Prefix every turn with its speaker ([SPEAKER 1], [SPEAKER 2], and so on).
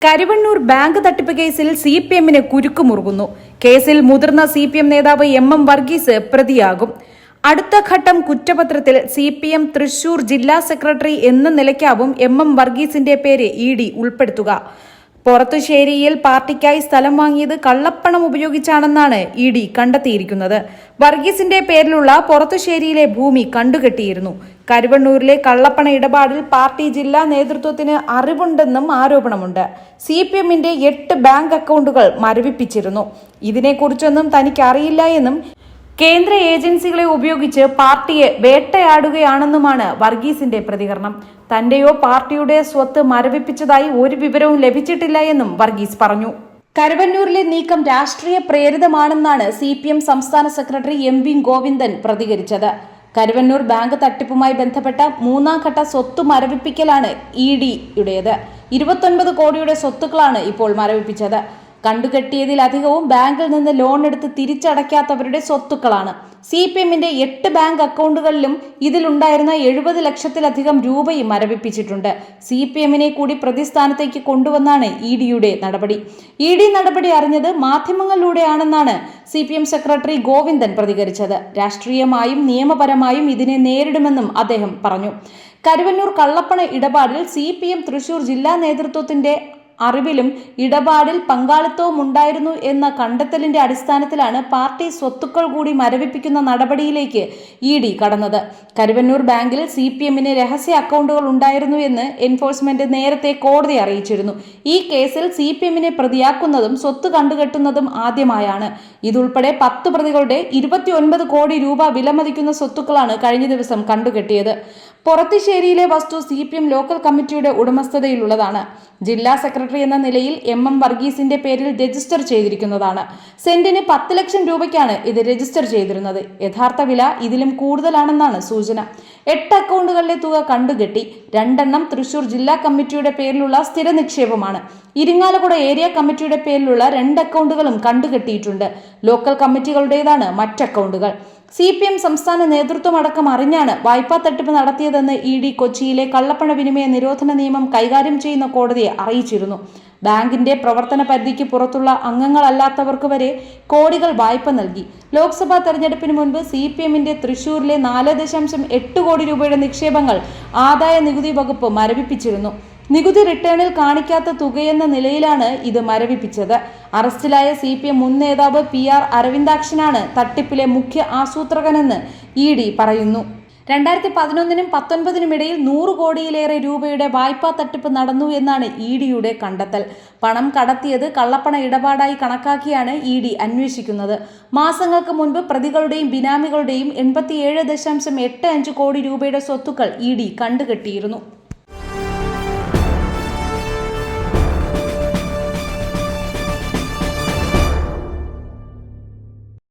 [SPEAKER 1] Karuvannur bank തട്ടിപ്പ് കേസിൽ സിപിഎമ്മിന് കുരുക്കുമുറുകുന്നു. കേസിൽ മുതിർന്ന സിപിഎം നേതാവ് എം വർഗീസ് പ്രതിയാകും. അടുത്ത ഘട്ടം കുറ്റപത്രത്തിൽ സിപിഎം തൃശൂർ ജില്ലാ സെക്രട്ടറി എന്ന നിലയ്ക്കാവും എം വർഗീസിന്റെ പേര് ഇഡി ഉൾപ്പെടുത്തുക. പൊറത്തുശ്ശേരിയിൽ പാർട്ടിക്കായി സ്ഥലം വാങ്ങിയത് കള്ളപ്പണം ഉപയോഗിച്ചാണെന്നാണ് ഇഡി കണ്ടെത്തിയിരിക്കുന്നത്. വർഗീസിന്റെ പേരിലുള്ള പൊറത്തുശ്ശേരിയിലെ ഭൂമി കണ്ടുകെട്ടിയിരുന്നു. കരുവണ്ണൂരിലെ കള്ളപ്പണ ഇടപാടിൽ പാർട്ടി ജില്ലാ നേതൃത്വത്തിന് അറിവുണ്ടെന്നും ആരോപണമുണ്ട്. സിപിഎമ്മിന്റെ 8 ബാങ്ക് അക്കൗണ്ടുകൾ മരവിപ്പിച്ചിരുന്നു. ഇതിനെക്കുറിച്ചൊന്നും തനിക്ക് അറിയില്ല എന്നും കേന്ദ്ര ഏജൻസികളെ ഉപയോഗിച്ച് പാർട്ടിയെ വേട്ടയാടുകയാണെന്നുമാണ് വർഗീസിന്റെ പ്രതികരണം. തന്റെയോ പാർട്ടിയുടെ സ്വത്ത് മരവിപ്പിച്ചതായി ഒരു വിവരവും ലഭിച്ചിട്ടില്ല എന്നും വർഗീസ് പറഞ്ഞു. കരുവന്നൂരിലെ നീക്കം രാഷ്ട്രീയ പ്രേരിതമാണെന്നാണ് സിപിഎം സംസ്ഥാന സെക്രട്ടറി എം.വി. ഗോവിന്ദൻ പ്രതികരിച്ചത്. കരുവന്നൂർ ബാങ്ക് തട്ടിപ്പുമായി ബന്ധപ്പെട്ട 3ാം ഘട്ട സ്വത്ത് മരവിപ്പിക്കലാണ് ഇഡിയുടേത്. 29 കോടിയുടെ സ്വത്തുക്കളാണ് ഇപ്പോൾ മരവിപ്പിച്ചത്. കണ്ടുകെട്ടിയതിലധികവും ബാങ്കിൽ നിന്ന് ലോൺ എടുത്ത് തിരിച്ചടയ്ക്കാത്തവരുടെ സ്വത്തുക്കളാണ്. സിപിഎമ്മിന്റെ 8 ബാങ്ക് അക്കൗണ്ടുകളിലും ഇതിലുണ്ടായിരുന്ന 70 ലക്ഷത്തിലധികം രൂപയും മരവിപ്പിച്ചിട്ടുണ്ട്. സിപിഎമ്മിനെ കൂടി പ്രതിസ്ഥാനത്തേക്ക് കൊണ്ടുവന്നാണ് ഇഡിയുടെ നടപടി. ഇഡി നടപടി അറിഞ്ഞത് മാധ്യമങ്ങളിലൂടെയാണെന്നാണ് സിപിഎം സെക്രട്ടറി ഗോവിന്ദൻ പ്രതികരിച്ചത്. രാഷ്ട്രീയമായും നിയമപരമായും ഇതിനെ നേരിടുമെന്നും അദ്ദേഹം പറഞ്ഞു. കരുവന്നൂർ കള്ളപ്പണ ഇടപാടിൽ സിപിഎം തൃശൂർ ജില്ലാ നേതൃത്വത്തിന്റെ അറിവിലും ഇടപാടിൽ പങ്കാളിത്തവും ഉണ്ടായിരുന്നു എന്ന കണ്ടെത്തലിന്റെ അടിസ്ഥാനത്തിലാണ് പാർട്ടി സ്വത്തുക്കൾ കൂടി മരവിപ്പിക്കുന്ന നടപടിയിലേക്ക് ഇഡി കടന്നത്. കരുവന്നൂർ ബാങ്കിൽ സിപിഎമ്മിന് രഹസ്യ അക്കൗണ്ടുകൾ ഉണ്ടായിരുന്നു എന്ന് എൻഫോഴ്സ്മെന്റ് നേരത്തെ കോടതിയെ അറിയിച്ചിരുന്നു. ഈ കേസിൽ സിപിഎമ്മിനെ പ്രതിയാക്കുന്നതും സ്വത്ത് കണ്ടുകെട്ടുന്നതും ആദ്യമായാണ്. ഇതുൾപ്പെടെ 10 പ്രതികളുടെ 29 കോടി രൂപ വിലമതിക്കുന്ന സ്വത്തുക്കളാണ് കഴിഞ്ഞ ദിവസം കണ്ടുകെട്ടിയത്. പൊറത്തുശ്ശേരിയിലെ വസ്തു സിപിഎം ലോക്കൽ കമ്മിറ്റിയുടെ ഉടമസ്ഥതയിലുള്ളതാണ്. ജില്ലാ സെക്രട്ടറി എന്ന നിലയിൽ എം വർഗീസിന്റെ പേരിൽ രജിസ്റ്റർ ചെയ്തിരിക്കുന്നതാണ്. സെന്റിന് 10 ലക്ഷം രൂപയ്ക്കാണ് ഇത് രജിസ്റ്റർ ചെയ്തിരുന്നത്. യഥാർത്ഥ വില ഇതിലും കൂടുതലാണെന്നാണ് സൂചന. 8 അക്കൗണ്ടുകളിലെ തുക കണ്ടുകെട്ടി. 2 എണ്ണം തൃശൂർ ജില്ലാ കമ്മിറ്റിയുടെ പേരിലുള്ള സ്ഥിര നിക്ഷേപമാണ്. ഇരിങ്ങാലക്കുട ഏരിയ കമ്മിറ്റിയുടെ പേരിലുള്ള 2 അക്കൗണ്ടുകളും കണ്ടുകെട്ടിയിട്ടുണ്ട്. ലോക്കൽ കമ്മിറ്റികളുടേതാണ് മറ്റ് അക്കൗണ്ടുകൾ. സിപിഎം സംസ്ഥാന നേതൃത്വം അടക്കം അറിഞ്ഞാണ് വായ്പാ തട്ടിപ്പ് നടത്തിയതെന്ന് ഇഡി കൊച്ചിയിലെ കള്ളപ്പണ വിനിമയ നിരോധന നിയമം കൈകാര്യം ചെയ്യുന്ന കോടതിയെ അറിയിച്ചിരുന്നു. ബാങ്കിന്റെ പ്രവർത്തന പരിധിക്ക് പുറത്തുള്ള അംഗങ്ങളല്ലാത്തവർക്ക് വരെ കോടികൾ വായ്പ നൽകി. ലോക്സഭാ തെരഞ്ഞെടുപ്പിന് മുൻപ് സിപിഎമ്മിന്റെ തൃശൂരിലെ 4.8 കോടി രൂപയുടെ നിക്ഷേപങ്ങൾ ആദായ നികുതി വകുപ്പ് മരവിപ്പിച്ചിരുന്നു. നികുതി റിട്ടേണിൽ കാണിക്കാത്ത തുകയെന്ന നിലയിലാണ് ഇത് മരവിപ്പിച്ചത്. അറസ്റ്റിലായ സിപിഎം മുൻ നേതാവ് PR അരവിന്ദാക്ഷനാണ് തട്ടിപ്പിലെ മുഖ്യ ആസൂത്രകനെന്ന് ഇഡി പറയുന്നു. 2011നും 2019നും ഇടയിൽ 100 കോടിയിലേറെ രൂപയുടെ വായ്പാ തട്ടിപ്പ് നടന്നു എന്നാണ് ഇഡിയുടെ കണ്ടെത്തൽ. പണം കടത്തിയത് കള്ളപ്പണ ഇടപാടായി കണക്കാക്കിയാണ് ഇഡി അന്വേഷിക്കുന്നത്. മാസങ്ങൾക്ക് മുൻപ് പ്രതികളുടെയും ബിനാമികളുടെയും 87.85 കോടി രൂപയുടെ സ്വത്തുക്കൾ ഇഡി കണ്ടുകെട്ടിയിരുന്നു.